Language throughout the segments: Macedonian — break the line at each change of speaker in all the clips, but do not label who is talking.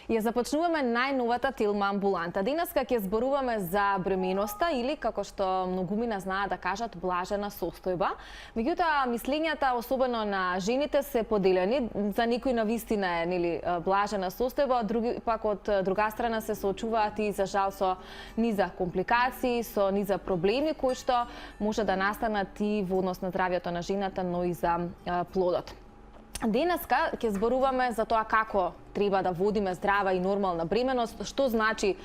Ја започнуваме најновата Тилма амбуланта. Денеска ќе зборуваме за бременоста или, како што многумина знаат да кажат, блажена состојба. Меѓутоа, мислењата, особено на жените, се поделени. За некои навистина е блажена состојба, други пак од друга страна се соочуваат и за жал со низа компликации, со низа проблеми кои што може да настанат и во однос на здравјето на жената, но и за плодот. Денеска ќе зборуваме за тоа како треба да водиме здрава и нормална бременост, што значи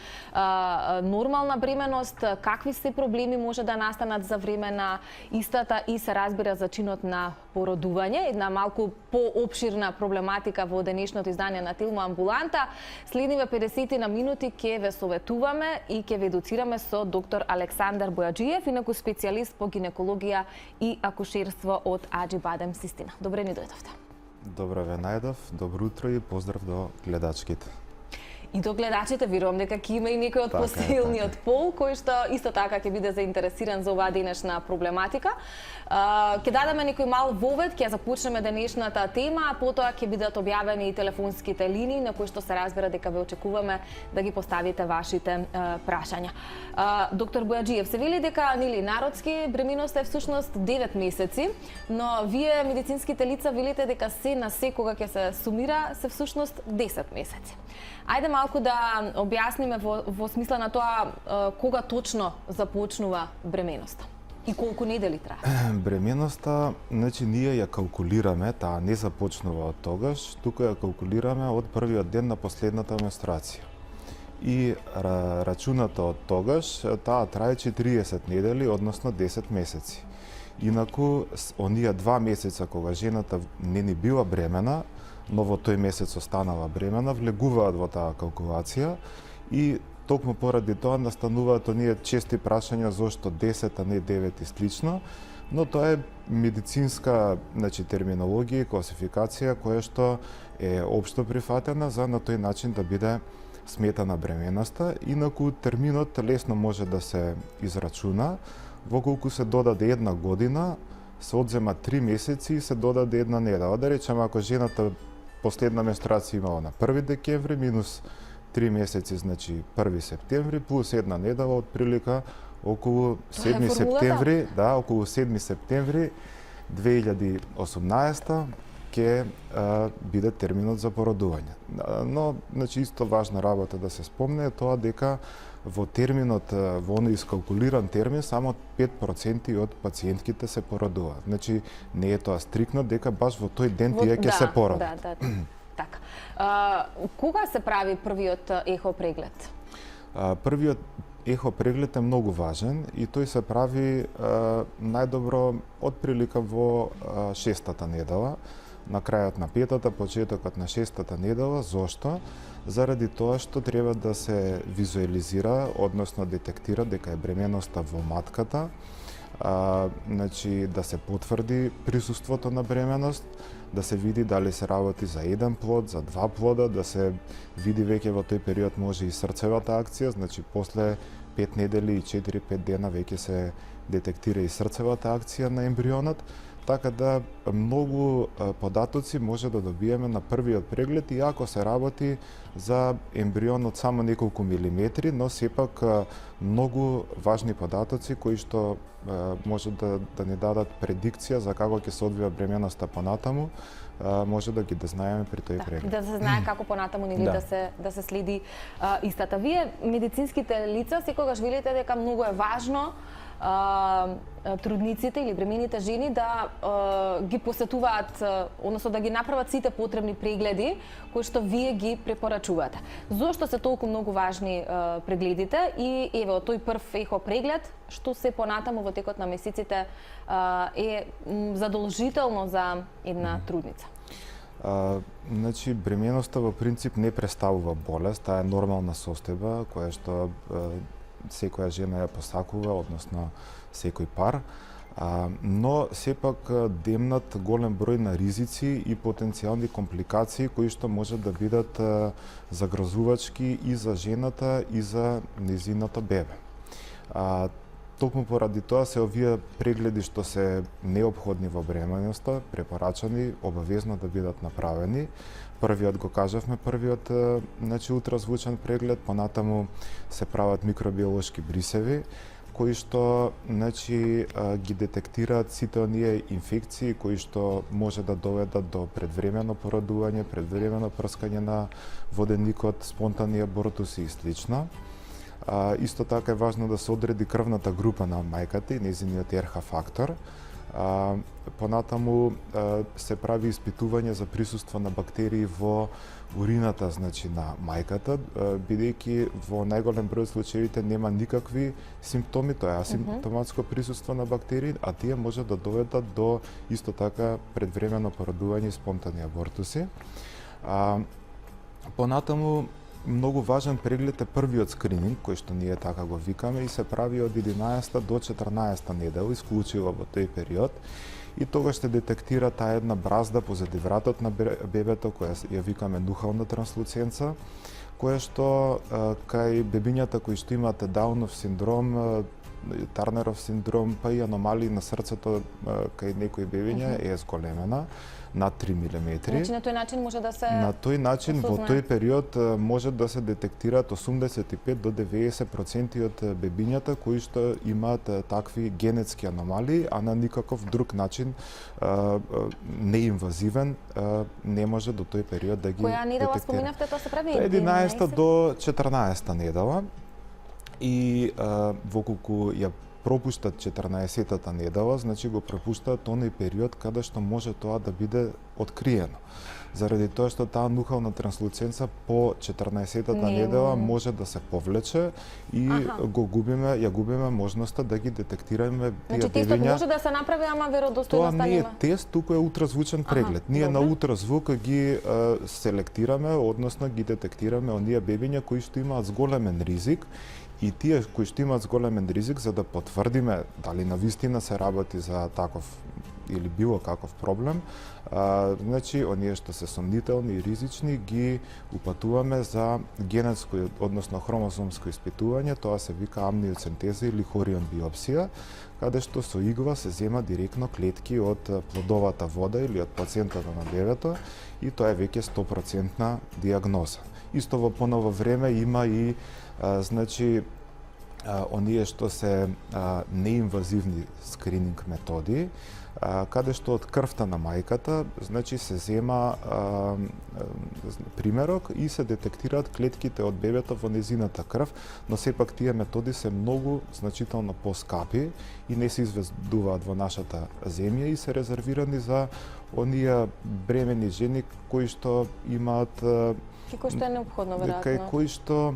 нормална бременост, какви се проблеми може да настанат за време на истата и се разбира за чинот на породување. Една малку поопширна проблематика во денешното издание на Тилма амбуланта. Следниве 50 на минути ќе ве советуваме и ќе ве едуцираме со доктор Александар Бојаджиев, инаку специјалист по гинекологија и акушерство од Аџибадем Систина. Добре ни дојдовте.
Добро ве најдов, добро утро и поздрав до гледачките.
И до гледачите, верувам дека ќе има и некој од посилниот пол, кој што исто така ќе биде заинтересиран за оваа денешна проблематика. Ќе дадеме некој мал вовед, ќе започнеме денешната тема, а потоа ќе бидат објавени и телефонските линии на кои што се разбира дека ве очекуваме да ги поставите вашите прашања. Доктор Бојаджиев, се вели дека народски бременоста е всушност 9 месеци, но вие медицинските лица велите дека се на секога ќе се сумира се всушност 10 месеци. Ајде малку да објасниме во смисла на тоа кога точно започнува бременоста и колку недели трае.
Бременоста, значи ние ја калкулираме, таа не започнува од тогаш, тука ја калкулираме од првиот ден на последната менструација. И рачуната од тогаш, таа трае 40 недели, односно 10 месеци. Инаку, оние 2 месеца кога жената не ни била бремена, но во тој месец останала бремена, влегуваат во таа калкулација и токму поради тоа настануваат оние чести прашања зошто 10, а не 9 и слично, но тоа е медицинска терминологија и класификација која што е општо прифатена за на тој начин да биде сметана бременоста. Инаку терминот лесно може да се израчуна, во колку се додаде една година, се одзема 3 месеци и се додаде една недела. Да речеме, ако жената последна менструација имала на 1 декември, минус 3 месеци, значи 1 септември, плюс една недела, од прилика околу 7 септември, околу 7 септември 2018 ќе биде терминот за породување. Но, значи, исто важна работа да се спомне е тоа дека во терминот, во оној искалкулиран термин, само 5% од пациентките се породуваат. Значи, не е тоа стрикно дека баш во тој ден тие ќе се породат.
Така. Кога се прави првиот ехо преглед?
Првиот ехо преглед е многу важен и тој се прави најдобро од прилика во 6-та недела, на крајот на 5-та, почетокот на 6-та недела. Зошто? Заради тоа што треба да се визуализира, односно детектира дека е бременоста во матката, значи да се потврди присуството на бременост, да се види дали се работи за еден плод, за 2 плода, да се види веќе во тој период може и срцевата акција, значи после 5 недели и 4-5 дена веќе се детектира и срцевата акција на ембрионот. Така да многу податоци може да добиеме на првиот преглед, и ако се работи за ембрион од само неколку милиметри, но сепак многу важни податоци кои што може да ни дадат предикција за како ќе се одвива бременоста понатаму, може да ги знаеме при тој преглед.
Да се знае како понатаму да се следи истата. Вие, медицинските лица, секогаш велите дека многу е важно трудниците или бремените жени да ги посетуваат, односно да ги направат сите потребни прегледи кои што вие ги препорачувате. Зошто се толку многу важни прегледите и еве од тој прв ехо преглед, што се понатаму во текот на месеците е задолжително за една трудница?
Значи, бременоста во принцип не представува болест, таа е нормална состојба која што секоја жена ја посакува, односно секој пар, но сепак демнат голем број на ризици и потенцијални компликации кои што може да бидат загрозувачки и за жената и за нејзиното бебе. токму поради тоа се овие прегледи што се неопходни во бременоста, препорачани обавезно да бидат направени. Првиот го кажавме, првиот ултразвучен преглед, понатаму се прават микробиолошки брисеви кои што ги детектираат сите оние инфекции кои што може да доведат до предвремено породување, предвремено прскање на воденикот, спонтанни абортуси и слично. Исто така е важно да се одреди крвната група на мајката и незиниот РХ фактор. Понатаму се прави испитување за присуство на бактерии во урината, на мајката, бидејќи во најголем број случаевите нема никакви симптоми, тоа е асимптоматско присуство на бактерии, а тие може да доведат до исто така предвремено породување и спонтанни абортуси. Понатаму многу важен преглед е првиот скрининг, кој што ние така го викаме и се прави од 11 до 14 недела, исклучиво во тој период. И тогаш се детектира таа една бразда позади вратот на бебето, која ја викаме нухална транслуценца, која што кај бебињата кои што имаат Даунов синдром, Тарнеров синдром, па и аномалии на срцето кај некои бебиња е зголемена над 3 мм.
Значи на тој начин може да се
На тој начин во тој период може да се детектираат 85 до 90% од бебињата кои што имаат такви генетски аномалии, а на никаков друг начин неинвазивен не може до тој период да ги
Која недела
детектира.
споменавте, тоа се прави
11 до 14 недела. И воколку ја пропуштат 14-тата недела, значи го пропуштаат оној период каде што може тоа да биде откриено. Заради тоа што таа нухална транслуценца по 14-тата недела може да се повлече и ја губиме можноста да ги детектираме тие
Значи тестот
бебиња.
може да се направи, ама
Тоа
веродостојноста
не е
нема.
тест, туку е ултразвучен преглед. Ние на ултразвук ги селектираме, односно ги детектираме оние бебиња кои што имаат зголемен ризик и тие кои што имаат зголемен ризик, за да потврдиме дали навистина се работи за таков или било каков проблем, значи оние што се сомнителни и ризични ги упатуваме за генетско, односно хромосомско испитување, тоа се вика амниоцентеза или хорион биопсија, каде што со игла се зема директно клетки од плодовата вода или од плацентата на бебето и тоа е веќе 100% диагноза. Исто во поново време има и оние што се неинвазивни скрининг методи, каде што од крвта на мајката, значи се зема примерок и се детектираат клетките од бебето во незината крв, но сепак тие методи се многу значително поскапи и не се изведуваат во нашата земја и се резервирани за оние бремени жени кои што имаат
Кој што е неопходно веројатно.
Кај кои што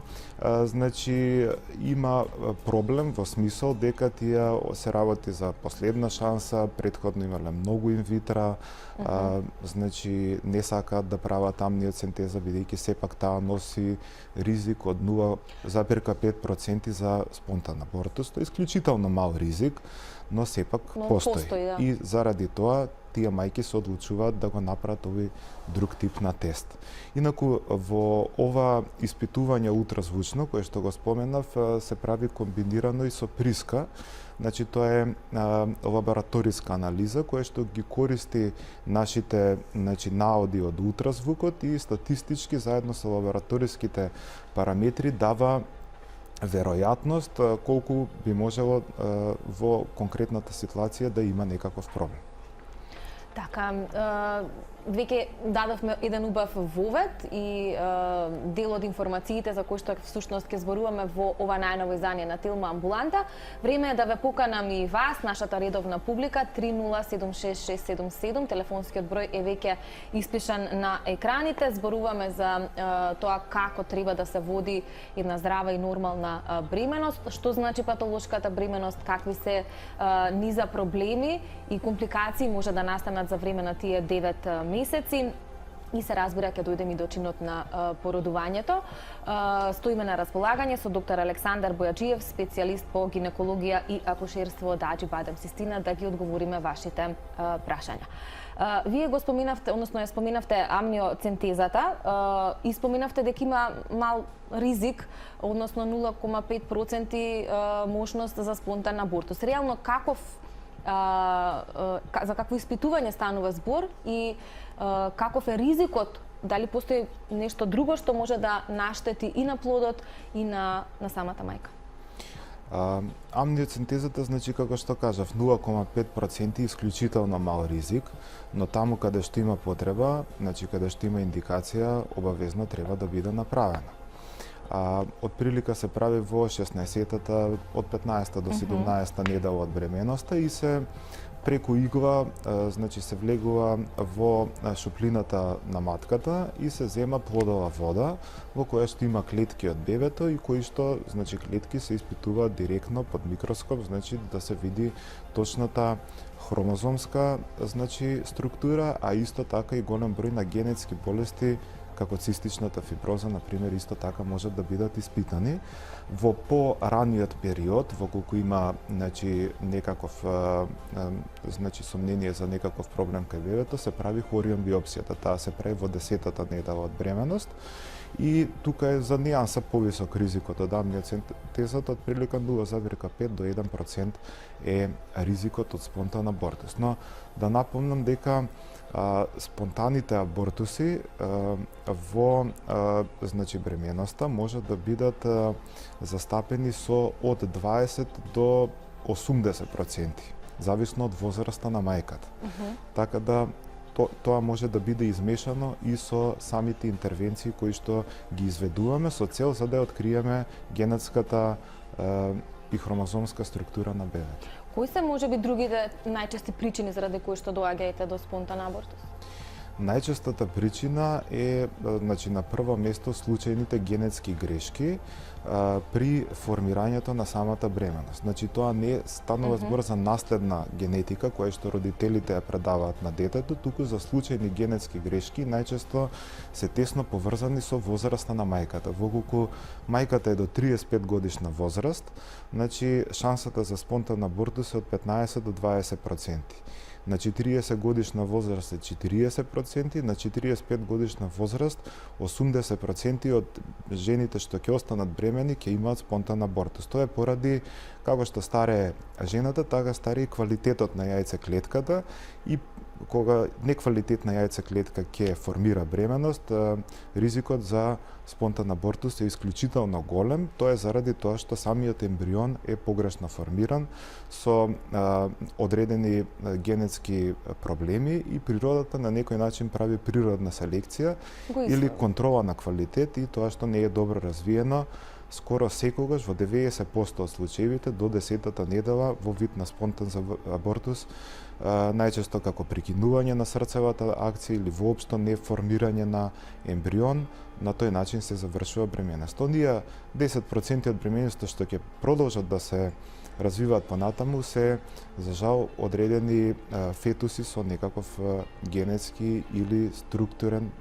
има проблем во смисол дека тие се работи за последна шанса, претходно имале многу инвитра, значи не сакаат да прават амниоцентеза бидејќи сепак таа носи ризик од 0,5% за спонтан абортус, тоа е исклучително мал ризик, но сепак постои.
Да.
И заради тоа тие мајки се одлучуваат да го направат овој друг тип на тест. Инаку во ова испитување ултразвучно кое што го споменав се прави комбинирано и со приска. Значи тоа е лабораториска анализа која што ги користи нашите наоди од ултразвукот и статистички заедно со лабораториските параметри дава веројатност колку би можело во конкретната ситуација да има некаков проблем.
Така, веќе дадовме еден убав вовед и дел од информациите за кои што всушност ќе зборуваме во ова најново издание на Тилма Амбуланта. Време е да ве поканам и вас, нашата редовна публика, 307677, телефонскиот број е веќе испишан на екраните. Зборуваме за тоа како треба да се води една здрава и нормална бременост, што значи патолошката бременост, какви се низа проблеми и компликации може да настанат за време на тие 9 месеци. и се разбира ќе дојдем и до чинот на породувањето. Стоиме на располагање со доктор Александар Бојаджиев, специјалист по гинекологија и акушерство од Аџи-Бадем Систина, да ги одговориме вашите прашања. Вие го споминавте, односно ја споминавте амниоцентезата и споминавте дека има мал ризик, односно 0,5% можност за спонтан абортус. Реално за какво испитување станува збор и каков е ризикот? Дали постои нешто друго што може да наштети и на плодот и на самата мајка?
Амниоцентезата, значи, како што кажав, 0,5% исклучително мал ризик, но таму каде што има потреба, значи каде што има индикација, обавезно треба да биде направена. Од прилика се прави во 16-тата, од 15-та до 17-та недела од бременоста и се преку игла, значи се влегува во шуплината на матката и се зема плодова вода во која што има клетки од бебето и кои што, значи, клетки се испитуваат директно под микроскоп, значи да се види точната хромозомска, значи, структура, а исто така и голем број на генетски болести како цистичната фиброза, например, исто така можат да бидат испитани. Во по-раниот период, во колку има, значи, некаков значи сомнение за некаков проблем кај бебето, се прави хорион биопсијата. Таа се прави во 10-та недела од бременост и тука е за нијанса повисок ризикот од амниоцентезата, од прилика 0,5 до 1% е ризикот од спонтан абортус. Но да напомнам дека спонтаните абортуси во значи бременоста може да бидат застапени со од 20 до 80%, зависно од возраста на мајката. Така да тоа може да биде измешано и со самите интервенции кои што ги изведуваме со цел за да откриеме генетската и хромозомска структура на бебето.
Кои се можеби другите најчести причини заради кои што доаѓаете до спонтан абортус?
Најчестата причина е, значи, на прво место случајните генетски грешки при формирањето на самата бременост. Значи, тоа не станува збор за наследна генетика која што родителите ја предаваат на детето, туку за случајни генетски грешки, најчесто се тесно поврзани со возраста на мајката. Во колку мајката е до 35 годишна возраст, значи шансата за спонтан абортус е од 15 до 20%. На 40 годишна возраст е 40%, на 45 годишна возраст 80% од жените што ќе останат бремени ќе имаат спонтан абортус. Тоа е поради како што старее жената, така стари и квалитетот на јајцеклетката и кога неквалитетна јајцеклетка ќе формира бременост, ризикот за спонтан абортус е исклучително голем. Тоа е заради тоа што самиот ембрион е погрешно формиран со одредени генетски проблеми и природата на некој начин прави природна селекција или контрола на квалитет и тоа што не е добро развиено. Скоро секогаш во 90% од случаевите до 10-та недела во вид на спонтан абортус, најчесто како прекинување на срцевата акција или воопшто не формирање на ембрион, на тој начин се завршува бременост. Оние 10% од бременоста што ќе продолжат да се развиваат понатаму се, за жал, одредени фетуси со некаков генетски или структурен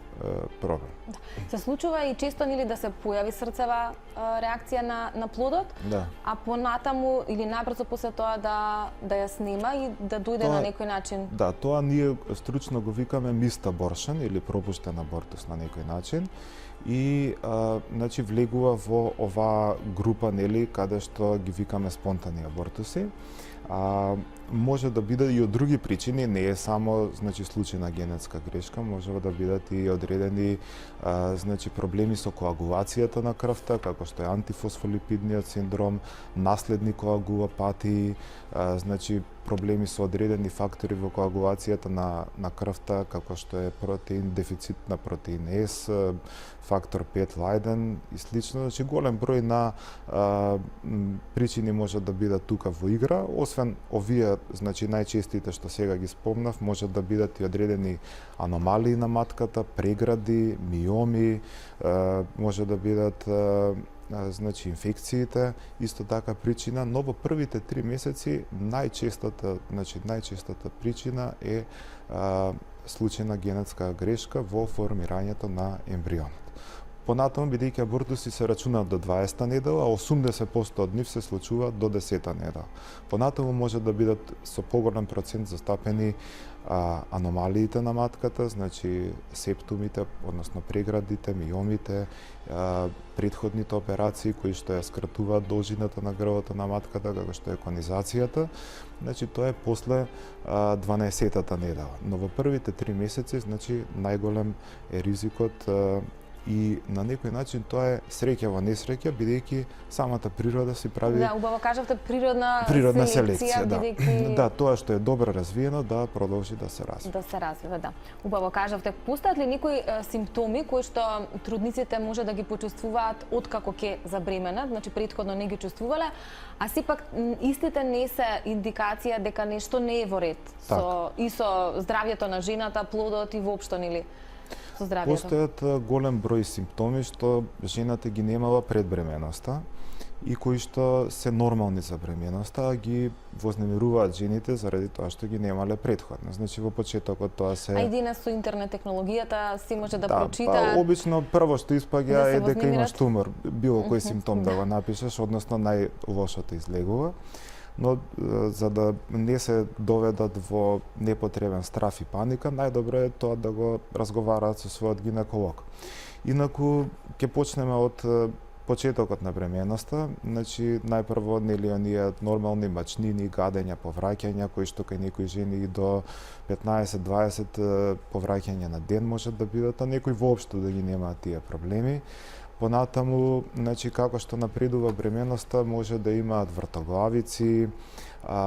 проблем.
Да. Се случува и често нели да се појави срцева реакција на плодот,
да.
А понатаму или набрзо после тоа да ја снима и да дојде на некој начин.
Да, тоа ние стручно го викаме missed abortion или пропуштен абортус на некој начин. И значи влегува во оваа група, нели, каде што ги викаме спонтани абортуси. Може да биде и од други причини, не е само, значи, случај на генетска грешка, може да бидат и одредени значи проблеми со коагулацијата на крвта, како што е антифосфолипидниот синдром, наследни коагулопатии, значи проблеми со одредени фактори во коагулацијата на крвта, како што е дефицит на протеин С, фактор 5 Лајден и слично. Значи голем број на причини може да бидат тука во игра, освен овие, значи најчестите што сега ги спомнав, може да бидат и одредени аномалии на матката, прегради, миоми, може да бидат значи инфекциите, исто така причина, но во првите 3 месеци најчестата причина е случај на генетска грешка во формирањето на ембрионот. Понатаму, бидејќи абортуси се рачунаат до 20-та недела, а 80% од нив се случуваат до 10-та недела. Понатаму може да бидат со поголем процент застапени аномалиите на матката, значи септумите, односно преградите, миомите, претходните операции кои што ја скратуваат должината на грбот на матката, како што е конизацијата, значи тоа е после 12-тата недела. Но во првите 3 месеци, значи најголем е ризикот и на некој начин тоа е среќа во несреќа, бидејќи самата природа си прави...
Да, убаво кажавте природна
селекција, да.
бидејќи...
Да, тоа што е добро развиено да продолжи да се развива.
Да се развива, да. Убаво кажавте. Постојат ли некои симптоми кои што трудниците може да ги почувствуваат откако ќе забременат, значи претходно не ги чувствувале, а сепак истите не се индикација дека нешто не е во ред и со здравјето на жената, плодот и воопшто, нели?
Постојат голем број симптоми што жената ги немала пред бременоста и кои што се нормални за бременоста, а ги вознемируваат жените заради тоа што ги немале претходно. Значи во почетокот тоа се...
А денес со интернет технологијата си може да прочита...
Да, обично прво што испаѓа е дека имаш тумор, било кој симптом да го напишеш, односно најлошото излегува. Но за да не се доведат во непотребен страф и паника, најдобро е тоа да го разговараат со својот гинеколог. Инаку ќе почнеме од почетокот на бременоста, значи најпрво нели оние нормални мачнини, гадења, повраќања кои што кај некои жени и до 15-20 повраќања на ден можат да бидат, а некои воопшто да ги немаат тие проблеми. Понатаму, значи како што напредува бременоста, може да имаат вртоглавици,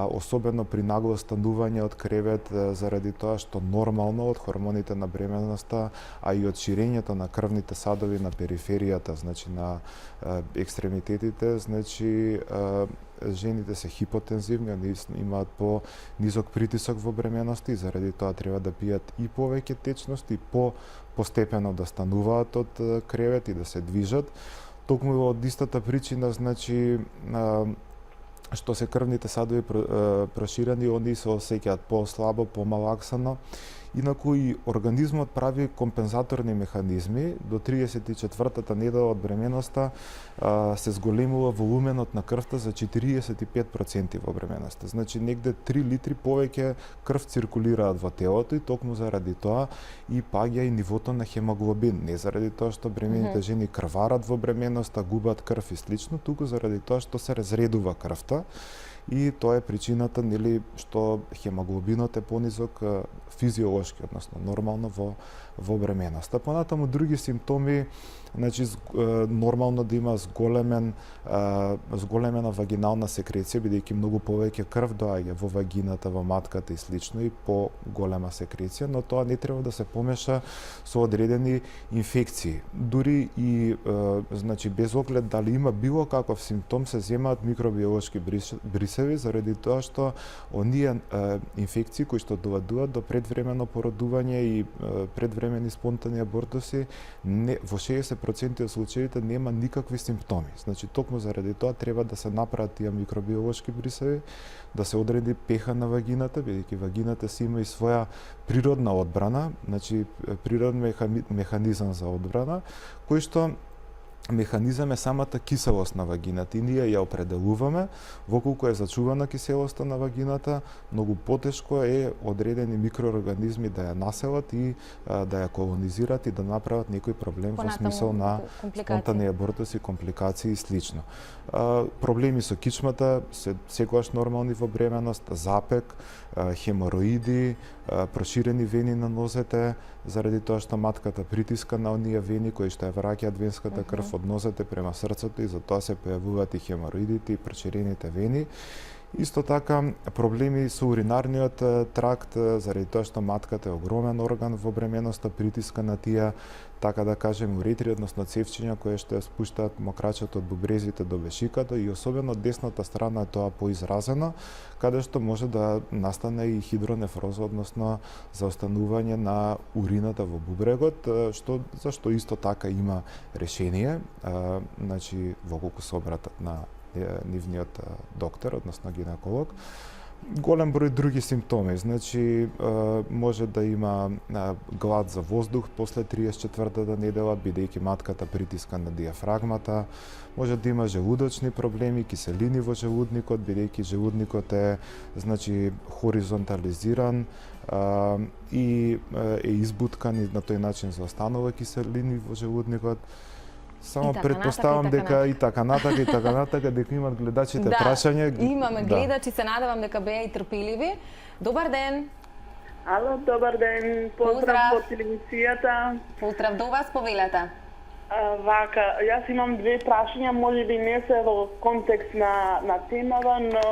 особено при нагло станување од кревет заради тоа што нормално од хормоните на бременоста, а и од ширењето на крвните садови на периферијата, значи на екстремитетите, значи жените се хипотензивни, они имаат по-низок притисок во бременоста и заради тоа треба да пијат и повеќе течност и постепено да стануваат од кревет и да се движат. Токму од истата причина, значи, што се крвните садови проширени, они се осеќаат по-слабо, помалаксано. Инаку и организмот прави компензаторни механизми. До 34-та недела од бременоста се зголемува волуменот на крвта за 45% во бременоста. Значи негде 3 литри повеќе крв циркулираат во телото и токму заради тоа и паѓа и нивото на хемоглобин. Не заради тоа што бремените жени крварат во бременоста, губат крв и слично, туку заради тоа што се разредува крвта. И тоа е причината, нели, што хемоглобинот е понизок физиолошки, односно нормално во бременоста. Понатаму други симптоми, значи нормално да има зголемена вагинална секреција, бидејќи многу повеќе крв доаѓа во вагината, во матката и слично, и по-голема секреција, но тоа не треба да се помеша со одредени инфекции. Дури и значи без оглед дали има било каков симптом, се земаат микробиолошки брисеви заради тоа што оние инфекции кои што доведуваат до предвремено породување и предвремени спонтани абортуси, во 60% од случаите нема никакви симптоми. Значи токму заради тоа треба да се направат тие микробиолошки брисеви, да се одреди пеха на вагината, бидејќи вагината си има и своја природна одбрана, значи природен механизам за одбрана, кој што механизам е самата киселост на вагината и ние ја определуваме воколку е зачувана киселоста на вагината, многу потешко е одредени микроорганизми да ја населат и да ја колонизират и да направат некој проблем во смисол на спонтани абортуси, компликации и слично. Проблеми со кичмата се секогаш нормални во бременост, запек, хемороиди, проширени вени на нозете, заради тоа што матката притиска на оние вени кои што ја враќаат венската крв од нозете према срцето и затоа се појавуваат и хемороидите и проширените вени. Исто така проблеми со уринарниот тракт, заради тоа што матката е огромен орган во бременоста, притиска на тие, така да кажем, уретри, односно цевчиња кои што ја спуштаат мокрачето од бубрезите до бешиката и особено десната страна е тоа поизразено, каде што може да настане и хидронефроза, односно заостанување на урината во бубрегот, зашто исто така има решение, значи во колку се обратат на нивниот доктор, односно гинеколог. Голем број други симптоми, значи може да има глад за воздух после 34-та недела, бидејќи матката притиска на диафрагмата, може да има желудочни проблеми, киселини во желудникот, бидејќи желудникот е значи хоризонтализиран и е избуткан и на тој начин заостанува киселини во желудникот. Само предпоставам дека и така натака, дека имат гледачите прашање.
Имаме гледачи, се надевам дека беа и трпеливи. Добар ден.
Ало, добар ден. Поздрав од телевизијата.
Поздрав до вас, повелете.
Вака, јас имам две прашања, можеби не се во контекст на темава, но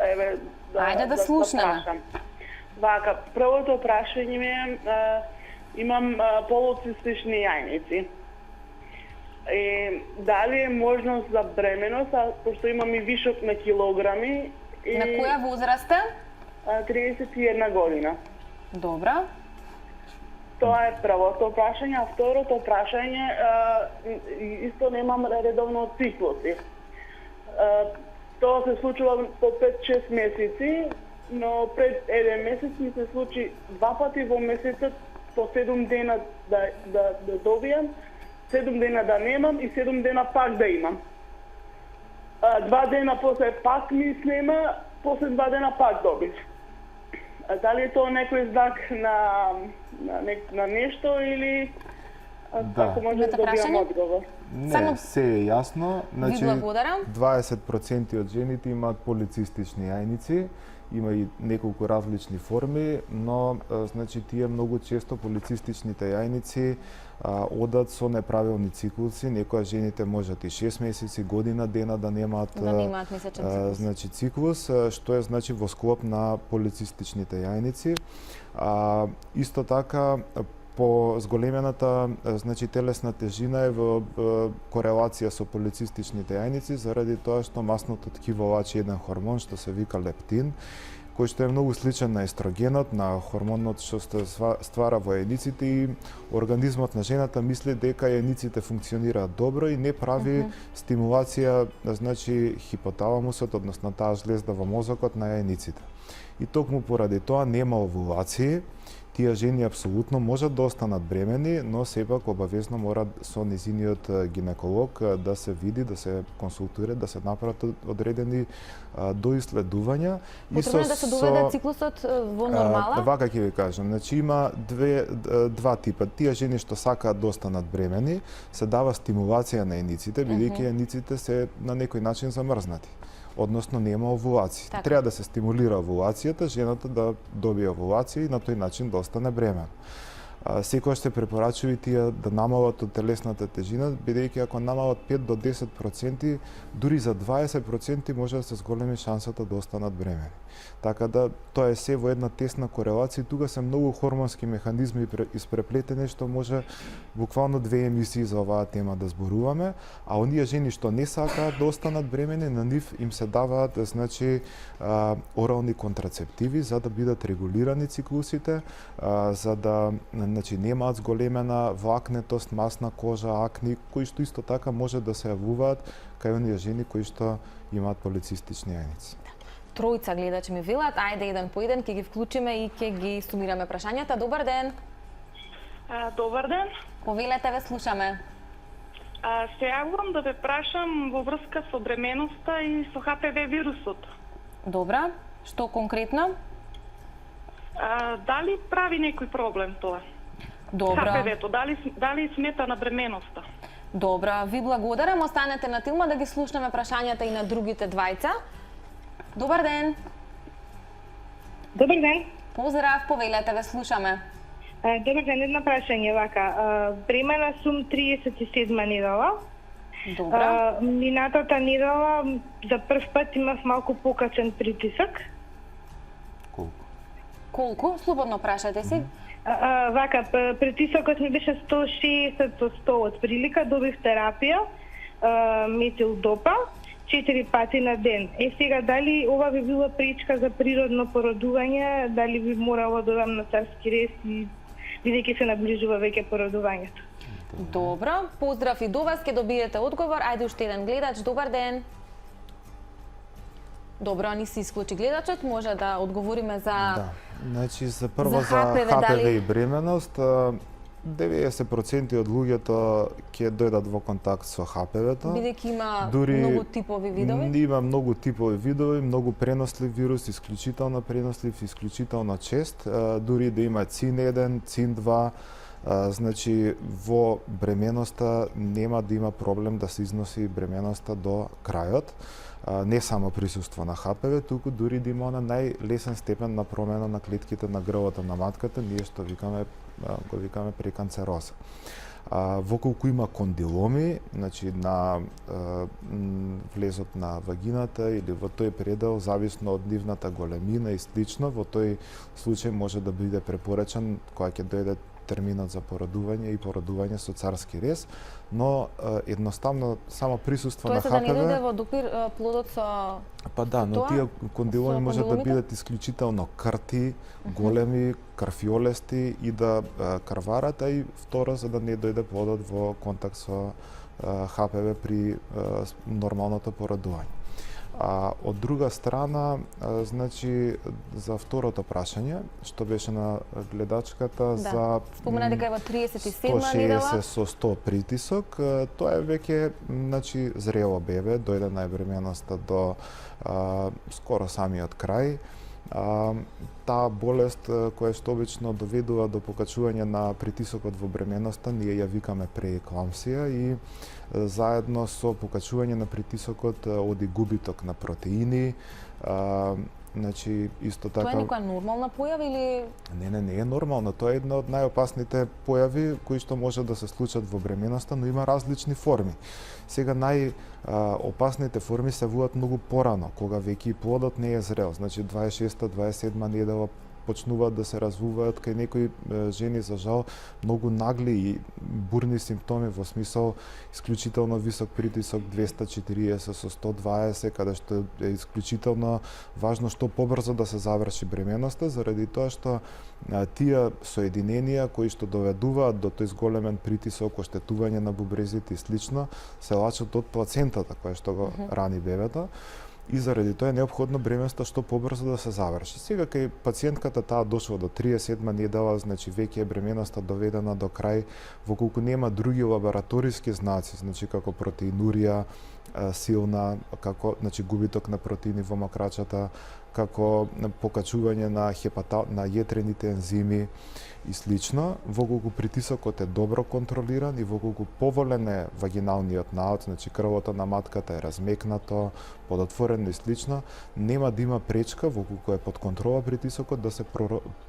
еве
Ајде да слушнеме.
Вака, првото прашање ми е имам полуцистични јајници. Дали е можност за бременост, пошто имам и вишок на килограми.
На која возраст сте?
31 година.
Добра.
Тоа е првото прашање, а второто прашање исто немам редовно циклуси. Тоа се случува по 5-6 месеци, но пред 1 месец ми се случи 2 пати во месецот по 7 дена да добијам, 7 дена да немам и 7 дена пак да имам. 2 дена после пак ми снема, после 2 дена пак добив. Дали е тоа некој знак на нешто или како може да добијам одговор?
Не, се е јасно.
Ви благодарам.
20% од жените имаат полицистични јајници, има и неколку различни форми, но значи тие многу често полицистичните јајници одат со неправилни циклуси, некоја жените можат и 6 месеци, година дена да немаат
месечен циклус.
Значи циклус, што е значи во склоп на полицистичните јајници. Исто така по зголемената значи телесна тежина е во корелација со полицистичните јајници заради тоа што масното ткиво влачи еден хормон што се вика лептин, кој што е многу сличен на естрогенот, на хормонот што се ствара во јајниците и организмот на жената мисли дека јајниците функционираат добро и не прави стимулација, значи хипоталамусот, односно таа жлезда во мозокот на јајниците. И токму поради тоа нема овулации. Тие жени апсолутно можат да останат бремени, но сепак обавезно мора со низиниот гинеколог да се види, да се консултира, да се направат одредени доиследувања.
Потребно да се доведе циклусот во нормала?
Вака ќе ви кажам, значи има два типа. Тие жени што сакаат да останат бремени, се дава стимулација на јајниците, бидејќи јајниците се на некој начин замрзнати. Односно нема овулација.
Така.
Треба да се стимулира овулацијата, жената да добие овулација и на тој начин да остане бремена. Секогаш се препорачува тие да намалат од телесната тежина, бидејќи ако намалат 5 до 10%, дури за 20% може да се зголеми шансата да останат бремени. Така да тоа е се во една тесна корелација, тука се многу хормонски механизми испреплетени што може буквално 2 емисии за оваа тема да зборуваме, а оние жени што не сакаат да останат бремени, на нив им се даваат значи орални контрацептиви за да бидат регулирани циклусите, за да значи немаат зголемена влакнетост, масна кожа, акни, кои што исто така може да се јавуваат кај оние жени кои што имаат полицистични јајници.
Тројца гледачи ми велат, ајде еден по еден, ќе ги вклучиме и ќе ги сумираме прашањата. Добар ден.
Добар ден.
Повелете, ве слушаме.
Се јавувам да ве прашам во врска со бременоста и со ХПВ вирусот.
Добра. Што конкретно?
Дали прави некој проблем тоа?
Добра.
ХПВ-то, дали смета на бременоста?
Добра, ви благодарам. Останете на тилма да ги слушнеме прашањата и на другите двајца. Добар ден.
Добар ден.
Поздрав, повелете, ве слушаме.
Добар ден, едно прашање вака. Бремена сум 37 недела.
Добра.
Минатата недела за прв пат имав малку покачен притисок.
Колку? Слободно прашајте си.
Вака, притисокот ми беше 160/100 од прилика, добив терапија, метилдопа, 4 пати на ден. Сега, дали ова би била пречка за природно породување, дали би морало да додам на царски рез и бидејќи се наближува веќе породувањето?
Добро, поздрав и до вас, ќе добиете одговор. Ајде уште еден гледач, добар ден. Добро, ни се исклучи гледачот, може да одговориме за...
Да. Значи, за прво
За
за
HPV,
HPV
дали-
и бременост, 90% од луѓето ќе дојдат во контакт со HPV-то.
Бидејќи има
Дури
многу типови видови?
Има многу типови видови, многу пренослив вирус, исклучително пренослив, исклучително чест, дури да има ЦИН-1, ЦИН-2, значи во бременоста нема да има проблем да се износи бременоста до крајот. Не само присуство на HPV, туку дури да има на најлесен степен на промена на клетките на грбот на матката, ние што го викаме преканцероза. Воколку има кондиломи, значи на влезот на вагината или во тој предел, зависно од нивната големина и слично, во тој случај може да биде препорачан кога ќе дојде терминот за породување и породување со царски рез, но едноставно само присуство на
Тоа се да не дојде
HPV,
во допир плодот со...
па да, но
тоа,
тие кондиломи
со
може да
кондиломите?
бидат исклучително крти, големи, крвјолести и да крварат, а и второ за да не дојде плодот во контакт со HPV при нормалното породување. Од друга страна, значи, за второто прашање, што беше на гледачката, за
Спомена дека е во 37-ма недела.
160 со 100 притисок, тоа е веќе, значи, зрело бебе, дојде најбременоста до скоро самиот крај. Таа болест која што обично доведува до покачување на притисокот во бременоста, ние ја викаме преекламсија и заедно со покачување на притисокот оди губиток на протеини, значи исто така...
Тоа е некоја нормална појава или...
Не е нормално. Тоа е една од најопасните појави кои што може да се случат во бременоста, но има различни форми. Сега најопасните форми се вуат многу порано, кога веќе и плодот не е зрел, значи 26-та, 27-ма недела почнуваат да се развуваат кај некои жени за жал многу нагли и бурни симптоми во смисол исклучително висок притисок 240 со 120, каде што е исклучително важно што побрзо да се заврши бременоста, заради тоа што тие соединенија кои што доведуваат до тој зголемен притисок, оштетување на бубрезите и слично, се лачат од плацентата која што го рани бебето. И заради тоа е неопходно бременоста што побрзо да се заврши. Сега кај пациентката таа дошла до 37 недела, значи веќе е бременоста доведена до крај, во колку нема други лабораториски знаци, значи како протеинурија силна, како значи губиток на протеини во макрачата, како покачување на јетрените ензими и слично, во колку притисокот е добро контролиран и во колку поволен е вагиналниот наод, значи крвото на матката е размекнато, подотворено и слично, нема да има пречка во колку е под контрола притисокот да се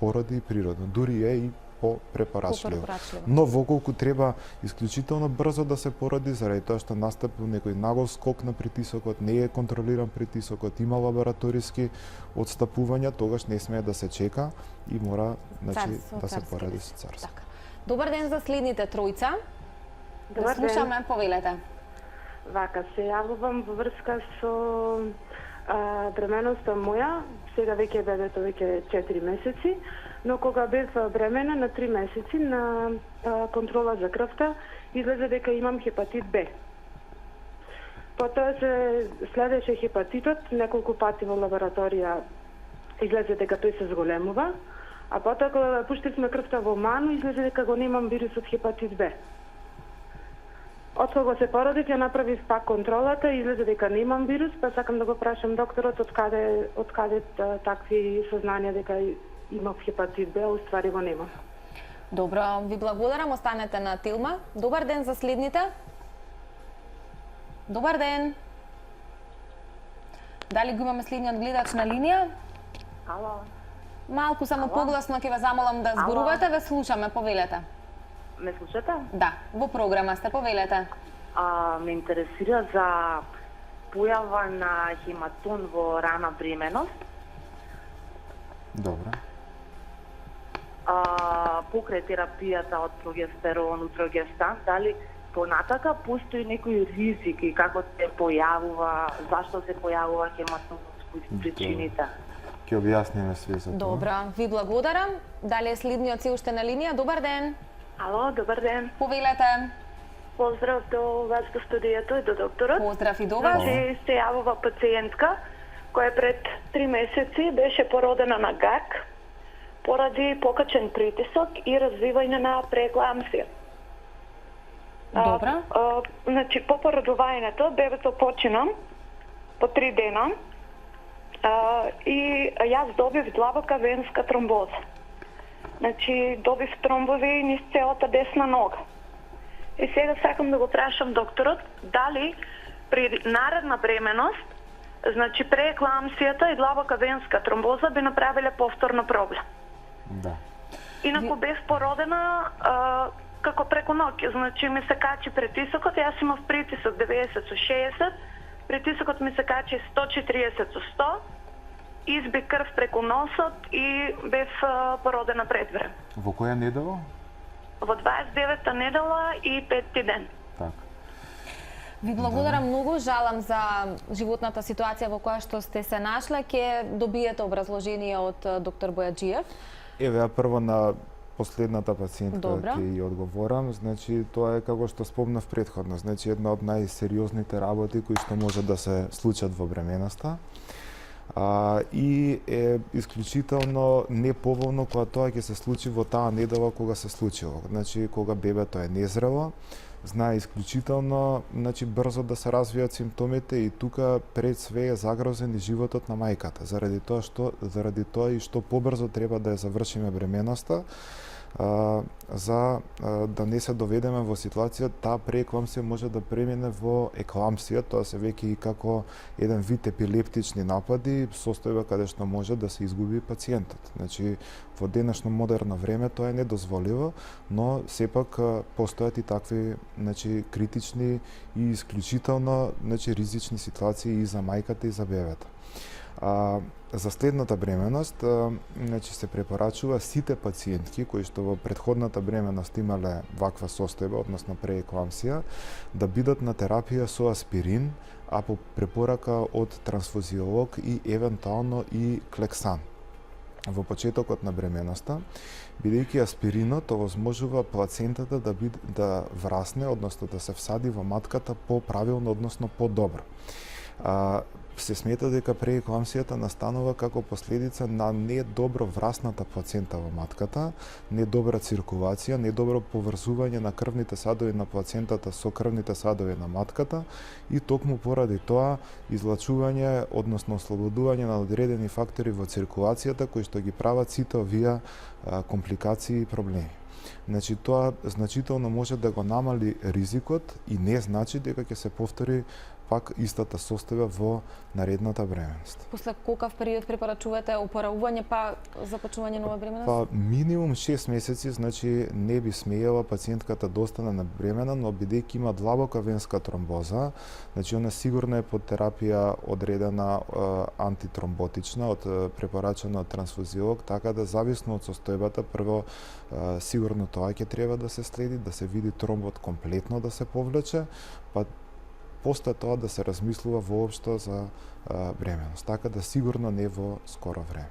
породи природно, дури е и попрепорачливо. Но во колку треба исклучително брзо да се породи, заради тоа што настапил некој нагол скок на притисокот, не е контролиран притисокот, има лабораториски отстапувања, тогаш не смее да се чека и мора, значи, да се поради со царство.
Така. Добар ден за следните тројца.
Добар ден.
Слушаме, повелете.
Вака, се јавувам во врска со бременоста моја. Сега веќе бебето веќе 4 месеци, но кога бев бремена на 3 месеци на контрола за крвта, излезе дека имам хепатит Б. Потоа се следеше хепатитот, неколку пати во лабораторија излезе дека тој се зголемува, а потоа кога пуштивме крвта во ману, излезе дека го немам вирусот хепатит Б. Откога се породив, ја направив пак контролата и излезе дека немам вирус, па сакам да го прашам докторот од каде такви сознанија дека имав хепатит Б, а уствари го немам.
Добро, ви благодарам, останете на Тилма. Добар ден за следните. Добар ден. Дали го имаме следниот гледач на линија?
Ало.
Малку само погласно ќе ве замолам да зборувате, ве слушаме, повелете.
Ме слушате?
Да, во програма сте, повелете.
Ме интересира за појава на хематон во рана бременост.
Добро.
Покрај терапијата од прогестерон, утрогестан, дали понатака постои некој ризик и како се појавува, зашто се појавува хематон, кои се причините?
Ќе објасниме све за тоа.
Добро, ви благодарам. Дали е следниот се уште на линија? Добар ден.
Ало, добар ден.
Повелете.
Поздрав до вас до студијето и до докторот.
Поздрав и до вас.
Значи, се јавува пациентка која пред 3 месеци беше породена на ГАК поради покачен притисок и развивање на преекламсија.
Добра.
Значи, по породувањето бебето почина по 3 дена и јас добив длабока венска тромбоза. Значи, добив тромбови низ целата десна нога. И сега сакам да го прашам докторот дали при наредна бременост, значи преекламсијата и длабока венска тромбоза би направиле повторно проблем.
Да.
Инаку бев породена како преку ноќ, значи ми се качи притисокот, јас имав притисок 90/60, притисокот ми се качи 140/100, изби крв преку носот и бев породена пред време.
Во која недела?
Во 29-та недела и 5-ти ден.
Така.
Ви благодарам многу, жалам за животната ситуација во која што сте се нашла. Ќе добиете образложение од доктор Бојаджиев.
Еве, ја прво на последната пациентка
Добра.
ќе ја одговорам. Значи, тоа е како што спомнав претходно. Значи, една од најсериозните работи кои што може да се случат во бременоста. И е исклучително неповолно кога тоа ќе се случи во таа недела кога се случило. Значи, кога бебето е незрело, знае исклучително, значи, брзо да се развијат симптомите и тука пред све е загрозен и животот на мајката. Заради тоа и што побрзо треба да ја завршиме бременоста, за да не се доведеме во ситуација таа преекламсија може да премине во екламсија, тоа се веќе и како еден вид епилептични напади, состојба каде што може да се изгуби пациентот. Значи, во денешно модерно време тоа е недозволиво, но сепак постојат и такви, значи, критични и исклучително, значи, ризични ситуации и за мајката и за бебето. За следната бременост, значи, се препорачува сите пациентки кои што во претходната бременост имале ваква состојба, односно преекламсија, да бидат на терапија со аспирин, а по препорака од трансфузиолог и евентуално и клексан во почетокот на бременоста, бидејќи аспиринот овозможува плацентата да врасне, односно да се всади во матката поправилно, односно подобро. Се смета дека преекламсијата настанува како последица на недобро врасната плацента во матката, недобра циркулација, недобро поврзување на крвните садови на плацентата со крвните садови на матката и токму поради тоа излачување, односно ослободување на одредени фактори во циркулацијата кои што ги прават сите овие компликации и проблеми. Значи, тоа значително може да го намали ризикот и не значи дека ќе се повтори пак истата состојба во наредната бременост.
После колкав период препорачувате опоравување па започнување нова бременост?
Па минимум 6 месеци, значи не би смеела пациентката да остане на бремена, но бидејќи има длабока венска тромбоза, значи она сигурно е под терапија одредена антитромботична, препорачена од трансфузиолог, така да зависно од состојбата, прво сигурно тоа ќе треба да се следи, да се види тромбот комплетно да се повлече, па после тоа да се размислува воопшто за бременост, така да сигурно не во скоро време.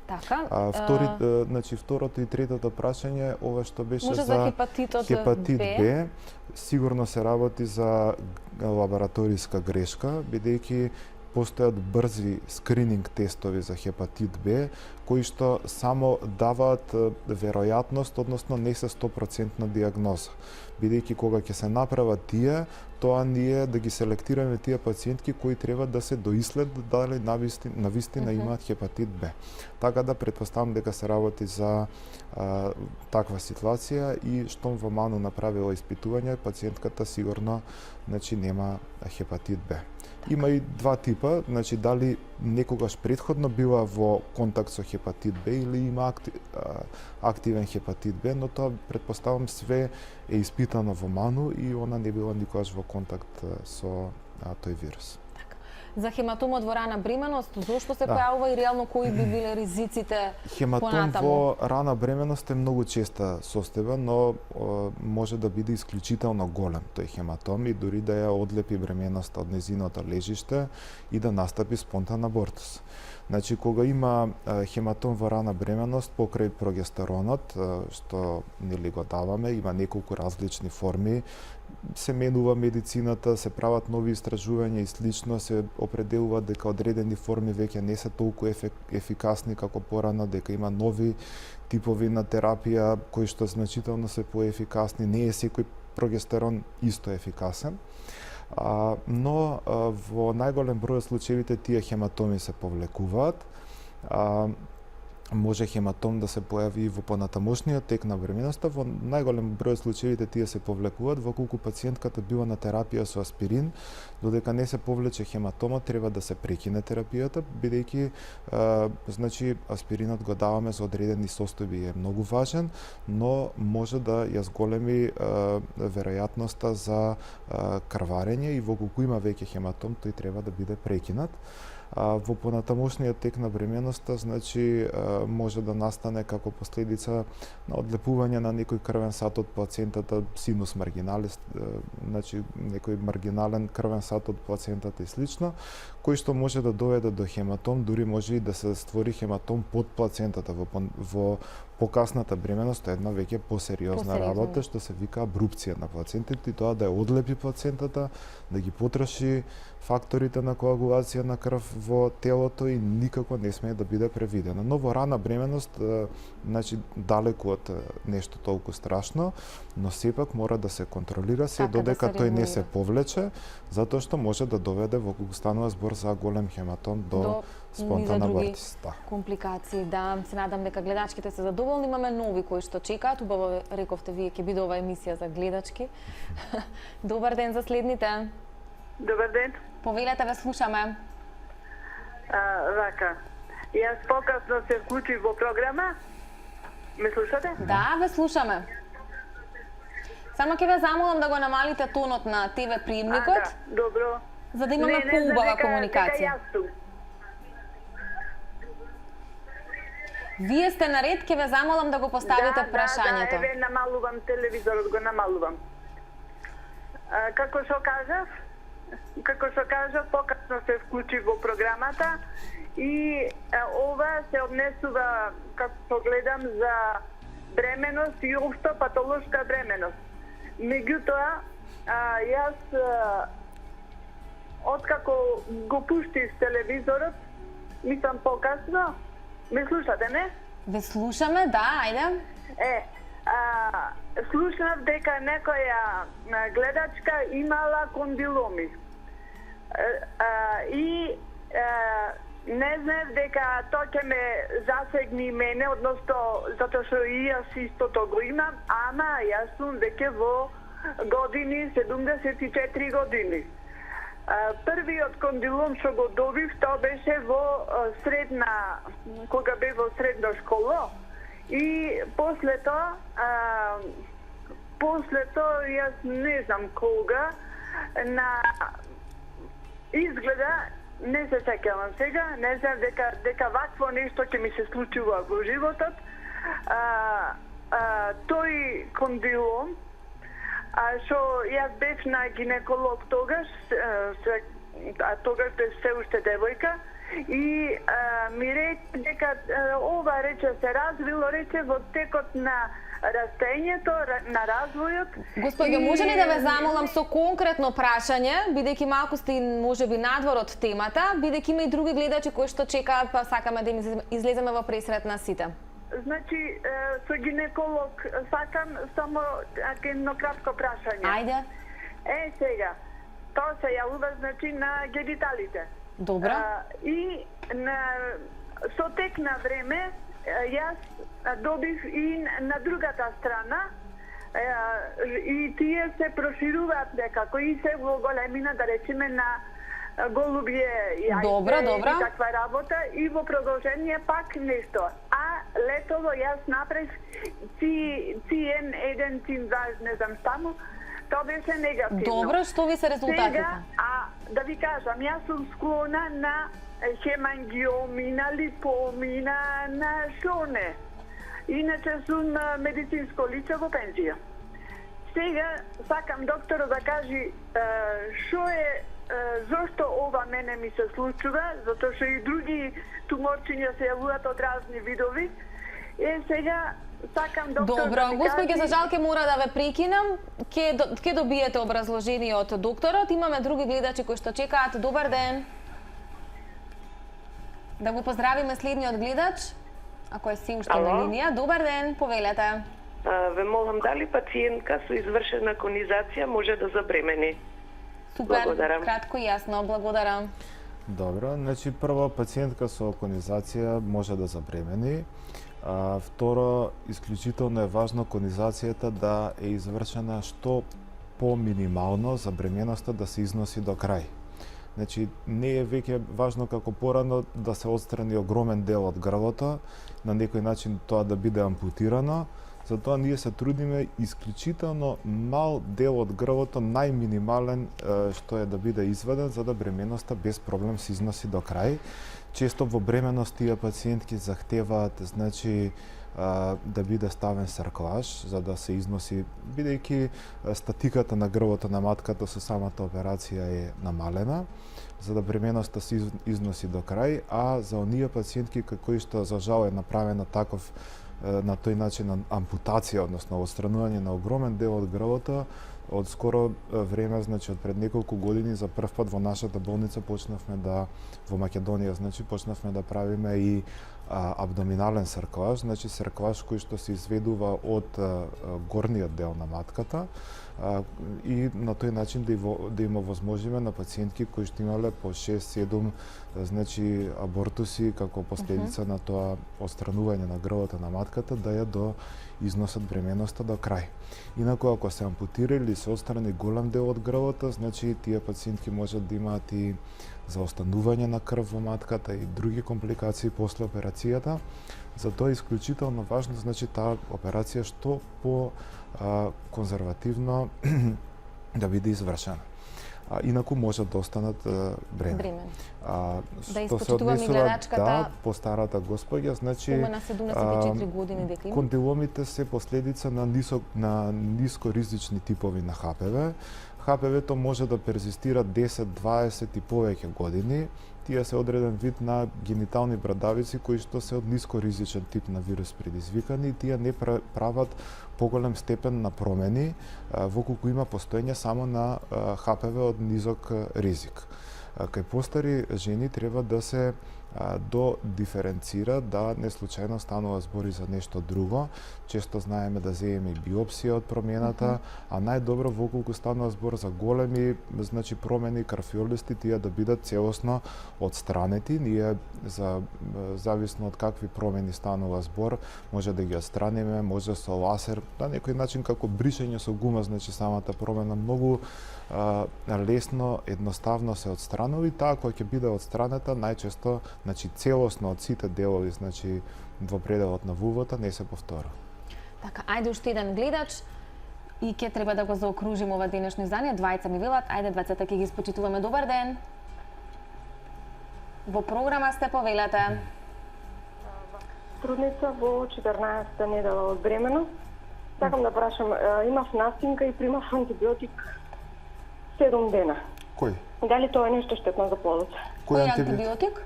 Така.
Второто и третото прашање, ова што беше
може за хепатит
Б, сигурно се работи за лабораториска грешка, бидејќи постојат брзи скрининг тестови за хепатит Б, кои што само даваат веројатност, односно не се 100% диагноза. Бидејќи кога ќе се направат тие, тоа ние да ги селектираме тие пациентки кои треба да се доиследат дали навистина имаат хепатит Б. Така да претпоставам дека се работи за таква ситуација и штом во ману направила испитување, пациентката сигурно, значи, нема хепатит Б. Има и два типа, значи дали некогаш претходно била во контакт со хепатит Б или има активен хепатит Б, но тоа претпоставам све е испитано во ману и она не била никогаш во контакт со тој вирус.
За хематомот во рана бременост, зошто се појавува и реално кои би биле ризиците
Хематом
понатаму?
во рана бременост е многу честа состојба, но може да биде исклучително голем тој хематом и дури да ја одлепи бременоста од нејзиното лежиште и да настапи спонтан абортус. Значи, кога има хематом во рана бременост покрај прогестеронот, што нели го даваме, има неколку различни форми, се менува медицината, се прават нови истражувања и слично, се определува дека одредени форми веќе не се толку ефикасни како порано, дека има нови типови на терапија кои што значително се поефикасни, не е секој прогестерон исто ефикасен. Но во најголем број од случаевите тие хематоми се повлекуваат. Може хематом да се појави и во понатамошниот тек на бременоста. Во најголем број од случаевите тие се повлекуваат во колку пациентката бива на терапија со аспирин, додека не се повлече хематома, треба да се прекине терапијата, бидејќи значи аспиринот го даваме за одредени состојби и е многу важен, но може да ја зголеми веројатноста за крварење и во колку има веќе хематом, тој треба да биде прекинат. Во понатамошниот тек на бременоста, значи, може да настане како последица на одлепување на некој крвен сат од плацентата, синус маргиналис, значи некој маргинален крвен сат од плацентата и слично, кој што може да доведе до хематом, дури може и да се створи хематом под плацентата во покасната бременост, една веќе посериозна работа што се вика абрупција на плацентите, и тоа да ја одлепи плацентата, да ги потроши факторите на коагулација на крв во телото и никако не смее да биде превидена. Но во рана бременост, значи далеку од нешто толку страшно, но сепак мора да се контролира се додека тој не се повлече, затоа што може да доведе во кога станува збор за голем хематом до спонтан абортис.
Компликации, да. Се надам дека гледачките се задоволни. Имаме нови кои што чекаат. Убаво рековте вие ќе биде ова емисија за гледачки. Добар ден за следните.
Добар ден.
Повелете, ве слушаме.
Вака. Јас покасно се вклучив во програма. Ме слушате?
Да, ве слушаме. Само ќе ве замолам да го намалите тонот на ТВ приемникот.
Добро.
За да имаме поубава комуникација. Вие сте наред, ќе ве замолам да го поставите прашањето.
Да, еве намалувам телевизорот, го намалувам. Како што кажав, покасно се вклучи во програмата и ова се однесува, како гледам, за бременост и општо патолошка бременост. Меѓутоа, јас откако го пуштив телевизорот, мислам покасно, ме слушате, не?
Ве слушаме, да, ајде.
Слушнав дека некоја гледачка имала кондиломи. И не знаев дека тоа ќе ме засегни мене, односно затоа што и јас истото го имам, ама јас сум веќе во години, 74 години. Првиот кондилом што го добив, тоа беше во средна, кога бев во средна школа, и после тоа јас не знам кога, изгледа, не се сеќавам сега, не знам дека вакво нешто ќе ми се случува во животот. Тој кондилом, што јас бев на гинеколог тогаш, тогаш бев се уште девојка, и ми рече дека ова се развило во текот на растењето, на развојот.
Господје, може ли да ве замолам со конкретно прашање, бидејќи малку сте можеби надвор од темата, бидејќи има и други гледачи кои што чекаат, па сакаме да им излеземе во пресрет на сите.
Значи, со гинеколог сакам само едно кратко прашање.
Ајде.
Сега, тоа се јавува, значи, на гениталите.
Добро.
И со тек на време, јас добив и на другата страна, и тие се прошируваат некако и се во големина, да речеме, на голубје јајце и таква работа, и во продолжение пак нешто. А летово јас направив CN1, CN2, не знам таму, тоа беше негативно.
Добро, што ви се резултатите?
Сега, да ви кажам, јас сум склона на хемангиоми, на липоми, на шоне. Иначе сум медицинско лице во пензија. Сега сакам докторот да кажи зошто ова мене ми се случува, затоа што и други туморчиња се јавуваат од разни видови. Сега сакам доктор
Добро,
да ми
господје,
кажи-
за жал ке мора да ве прекинам. Ке добиете образложение од докторот. Имаме други гледачи кои што чекаат. Добар ден. Да го поздравиме следниот гледач, ако е си уште на
Ало?
линија. Добар ден, повелете.
Ве молам, дали пациентка со извршена конизација може да забремени?
Супер,
Благодарам.
кратко и јасно, благодарам.
Добро, значи прво пациентка со конизација може да забремени. Второ, исклучително е важно конизацијата да е извршена што по-минимално за бременоста да се износи до крај. Значи, не е веќе важно како порано да се отстрани огромен дел од грлото, на некој начин тоа да биде ампутирано, затоа ние се трудиме исклучително мал дел од грлото, најминимален што е да биде изведен, за да бременоста без проблем се износи до крај. Често во бременост тие пациентки захтеваат, значи, да биде ставен сарклаж, за да се износи, бидејќи статиката на грлото на матката со самата операција е намалена, за да бременоста се износи до крај, а за оние пациентки кои што за жал е направена таков на тој начин ампутација, односно отстранување на огромен дел од грлото, од скоро време, значи од пред неколку години за прв пат во нашата болница почнавме да во Македонија, значи почнавме да правиме и абдоминален сарклаж, значи сарклаж кој што се изведува од горниот дел на матката и на тој начин да им овозможиме на пациентки кои што имале по 6-7 значи абортуси како последица на тоа отстранување на грлото на матката да ја до износат бременоста до крај. Инаку ако се ампутира или се отстрани голем дел од грлото, значи тие пациентки можат да имаат и заостанување на крв во матката и други компликации после операцијата. Затоа е исклучително важно, значи, таа операција што по конзервативно да биде извршена. Инаку може да останат бремени.
Да испочитуваме гледачката.
Да, по старата господја, значи
Спомена 74 години дека има.
Кондиломите се последица на нискоризични типови на ХПВ. ХПВ-то може да перзистира 10, 20 и повеќе години. Тие се одреден вид на генитални брадавици кои што се од нискоризичен тип на вирус предизвикани и тие не прават поголем степен на промени воколку има постоење само на ХПВ од низок ризик. Кај постари жени треба да се додиференцира, да не случајно станува збори за нешто друго. Често знаеме да земеме и биопсија од промената, а најдобро воколку станува збор за големи, значи промени крафиолисти, тие да бидат целосно отстранети. Ние зависно од какви промени станува збор, може да ги отстраниме, може со ласер, на некој начин како бришење со гума, значи самата промена многу лесно, едноставно се отстранува и таа која ќе биде отстранета најчесто, значи целосно од сите делови, значи во пределот на вулвата не се повтора.
Така, ајде уште еден гледач и ќе треба да го заокружиме ова денешно издание. Двајца ми велат, ајде двајцата ќе ги испочитуваме. Добар ден. Во програма сте, повелете.
Трудница во 14-та недела од бременост. Сакам да прашам, имав настинка и примав антибиотик 7 дена.
Кој?
Дали тоа е нешто штетно за плодот?
Кој антибиотик?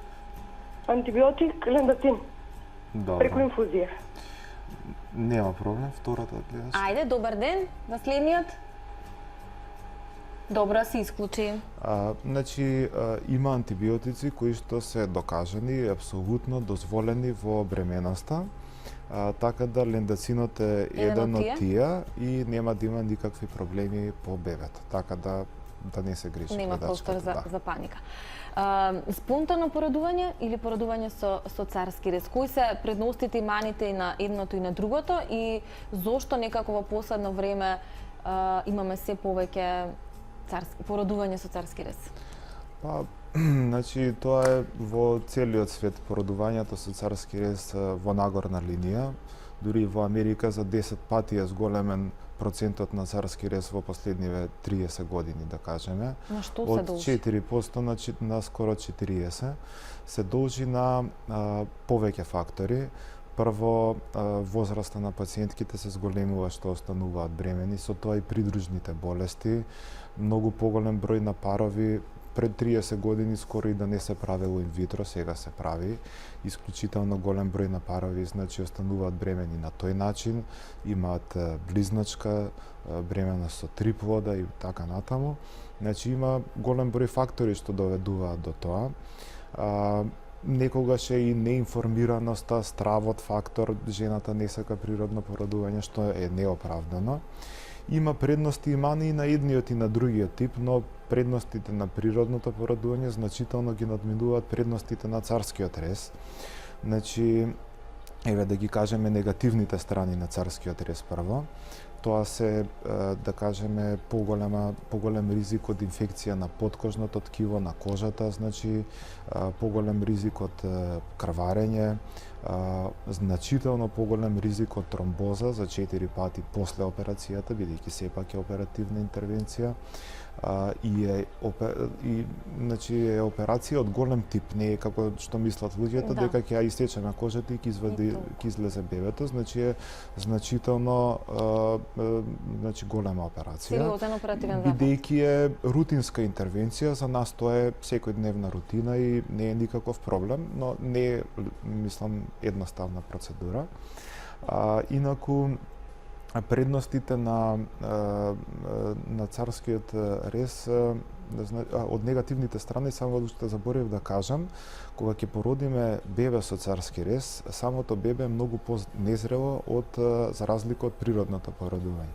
Антибиотик лендатин,
Добро.
преку инфузија.
Нема проблем, втората гледаш.
Ајде, добар ден, на следниот. Добро, се исклучи.
Значи, има антибиотици кои што се докажани и апсолутно дозволени во бременоста. Така да лендацинот е еден од тие и нема да има никакви проблеми по бебето. Така да не се грижи.
Нема простор за паника. Спонтано породување или породување со царски рез? Кои се предностите и маните и на едното и на другото и зошто некако во последно време имаме се повеќе породување со царски рез?
Па, значи, тоа е во целиот свет породувањето со царски рез во нагорна линија. Дури во Америка за 10 пати е зголемен процентот на царски рез во последниве 30 години, да кажеме.
На што се должи?
Од 4% на скоро 40%. Се должи на повеќе фактори. Прво, возраста на пациентките се зголемува што остануваат бремени, со тоа и придружните болести. Многу поголем број на парови пред 30 години скоро и да не се правило инвитро, сега се прави. Исклучително голем број на парови, значи, остануваат бремени на тој начин, имаат близначка, бремена со 3 плода и така натаму. Значи, има голем број фактори што доведуваат до тоа. Некогаш е и неинформираноста, стравот фактор, жената не сака природно породување, што е неоправдано. Има предности и мани и на едниот и на другиот тип, но предностите на природното породување значително ги надминуваат предностите на царскиот рез. Значи, еве да ги кажеме негативните страни на царскиот рез прво. Тоа се, да кажеме, поголем ризик од инфекција на подкожното ткиво, на кожата, значи, поголем ризик од крварење, значително поголем ризик од тромбоза за 4 пати после операцијата, бидејќи сепак е оперативна интервенција. Значи е операција од голем тип, не е како што мислат луѓето, дека ќе ја истечеме кожата и ќе излезе бебето, значи е значително значи голема операција.
Сериозен оперативен запад.
Бидејќи е рутинска интервенција, за нас тоа е секојдневна рутина и не е никаков проблем, но не е, мислам, едноставна процедура. Инаку, предностите на царскиот рез, од негативните страни, само уште заборев да кажам, кога ќе породиме бебе со царски рез, самото бебе е многу по-незрело за разлика од природното породување.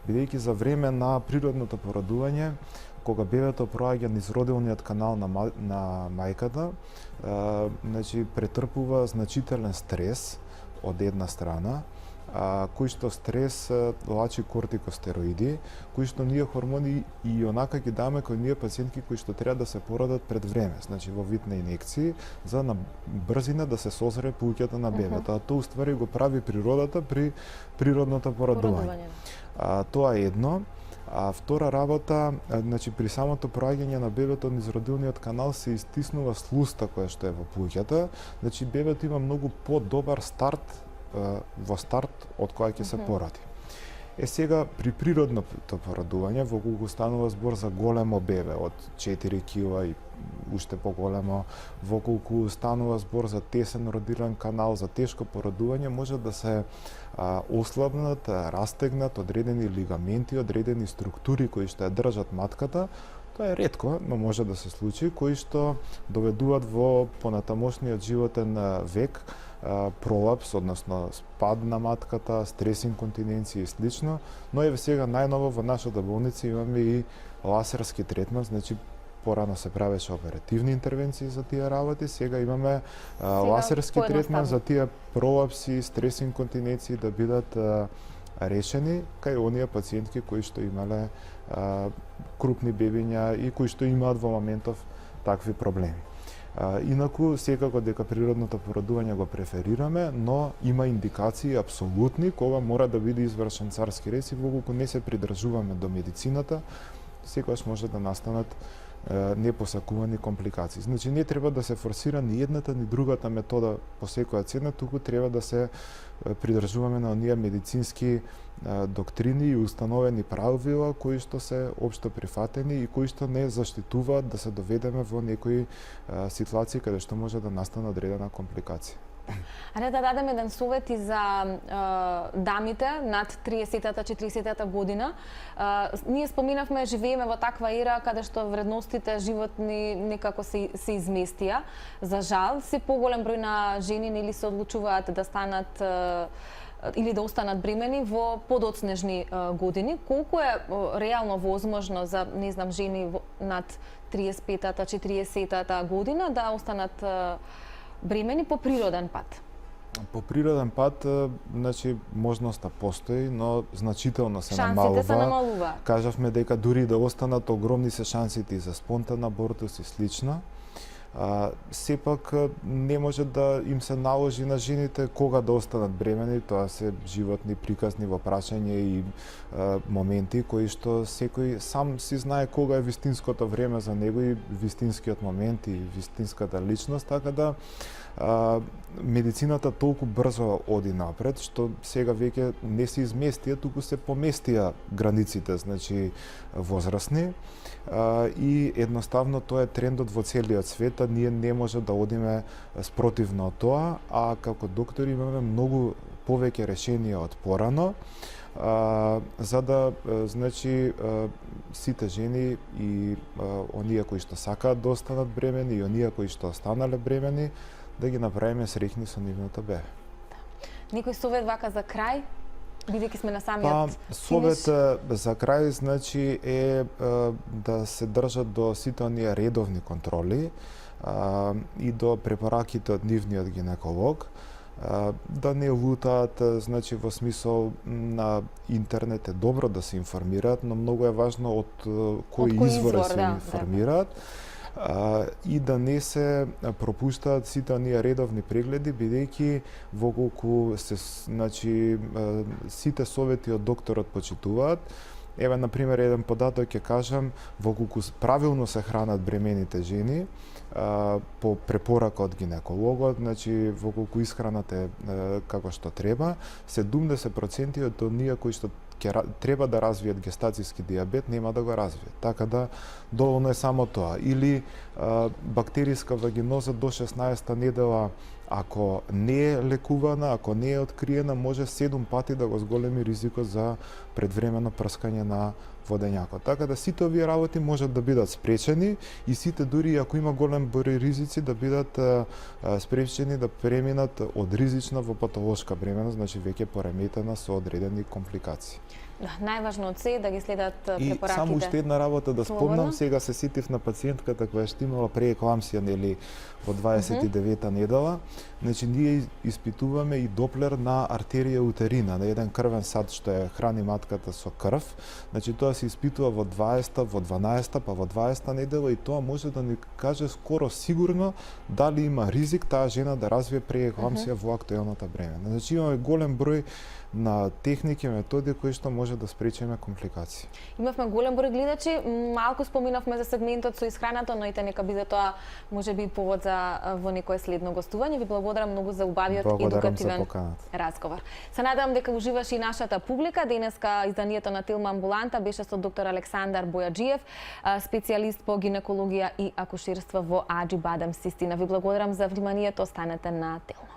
Бидејќи за време на природното породување, кога бебето проаѓа низ родилниот канал на мајката, значи претрпува значителен стрес од една страна, кој што стрес влачи кортикостероиди, кои што ние хормони и онака ги даме кои ние пациентки кои што треба да се породат пред време, значи во вид на инекции, за на брзина да се созре пуќето на бебето. А тоа уствари го прави природата при природното породување. Тоа е едно. А втора работа, значи при самото проаѓање на бебето низ родилниот канал се истиснува слуста која што е во пуќата, значи бебето има многу подобар старт во старт од која ќе се породи. Сега при природното породување, во колку станува збор за големо бебе од 4 кила и уште поголемо, во колку станува збор за тесен родилен канал, за тешко породување, може да се ослабнат, растегнат одредени лигаменти, одредени структури кои што ја држат матката. Тоа е ретко, но може да се случи, кои што доведуваат во понатамошниот животен век пролапс, односно спад на матката, стрес инконтиненција и слично, но еве сега најново во нашата болница имаме и лазерски третман, значи порано се правеше оперативни интервенции за тие работи, сега имаме лазерски третман за тие пролапси, стрес инконтиненции да бидат решени кај оние пациентки кои што имале крупни бебиња и кои што имаат во моментов такви проблеми. Инаку, секако дека природното породување го преферираме, но има индикации апсолутни кога мора да биде извршен царски рез и колку не се придржуваме до медицината, секогаш може да настанат непосакувани компликации. Значи, не треба да се форсира ни едната ни другата метода по секоја цена, туку треба да се придржуваме на оние медицински доктрини и установени правила кои што се општо прифатени и кои што не заштитуваат да се доведеме во некои ситуации каде што може да настане одредена компликација.
А не да дадеме еден совет и за дамите над 30-та, 40-та година. Ние споминавме, живееме во таква ера каде што вредностите животни некако се изместија. За жал, се поголем број на жени нели се одлучуваат да станат или да останат бремени во подоцнежни години. Колку е реално возможно за, не знам, жени над 35-та, 40-та година да останат бремени по природен пат?
По природен пат, значи, можноста постои, но значително се намалува.
Шансите се намалуваат.
Кажавме дека дури да останат, огромни се шансите и за спонтан абортус и слично. сепак не може да им се наложи на жените кога да останат бремени, тоа се животни приказни во прашање и моменти кои што секој сам си знае кога е вистинското време за него и вистинскиот момент и вистинската личност, така да медицината толку брзо оди напред, што сега веќе не се изместија, туку се поместија границите, значи возрастни, и едноставно тоа е трендот во целиот свет, а ние не може да одиме спротивно од тоа, а како доктори имаме многу повеќе решенија од порано, за да, значи, сите жени и оние кои што сакаат да останат бремени и оние кои што останале бремени, да ги направиме среќни со нивното бебе.
Некој совет вака за крај, бидејќи сме на самиот
совет за крај, значи, е да се држат до сите оние редовни контроли и до препораките од нивниот гинеколог, да не лутаат, значи, во смисол на интернет е добро да се информираат, но многу е важно од кој извор се информираат. И да не се пропуштаат сите оние редовни прегледи, бидејќи во колку се, значи, сите совети од докторот почитуваат. Еве, например, еден податок ќе кажам, во колку правилно се хранат бремените жени, по препорака од гинекологот, значи во колку исхраната е како што треба, 70% од оние кои што треба да развијат гестацијски диабет, нема да го развијат. Така да, доволно е само тоа. Или бактериска вагиноза до 16-та недела, ако не е лекувана, ако не е откриена, може 7 пати да го зголеми ризикот за предвремено прскање на водењакот. Така да сите овие работи можат да бидат спречени и сите, дури ако има голем број ризици, да бидат спречени да преминат од ризична во патолошка бременост, значи веќе пореметена со одредени компликации.
Да, најважно од се е да ги следат препораките.
И само уште една работа да спомнам, сега се сетив на пациентката која што имала преекламсија, нели, во 29-та недела. Значи, ние испитуваме и доплер на артерија утерина, на еден крвен сад што е храни матката со крв. Значи, тоа се испитува во 20-та, во 12-та, па во 20-та недела и тоа може да ни каже скоро сигурно дали има ризик таа жена да развие преекламсија во актуелната бремена. Значи, имаме голем број на техники, методи кои што може да спречиме компликации.
Имавме голем број гледачи, малку споминавме за сегментот со исхраната, но ите нека биде тоа можеби повод за во некое следно гостување. Ви благодарам многу за убавиот едукативен разговор. Се надевам дека уживаш и нашата публика. Денеска изданието на Тилма Амбуланта беше со доктор Александар Бојаджиев, специјалист по гинекологија и акушерство во Аџи Бадем Систина. Ви благодарам за вниманието, останете на Тилма.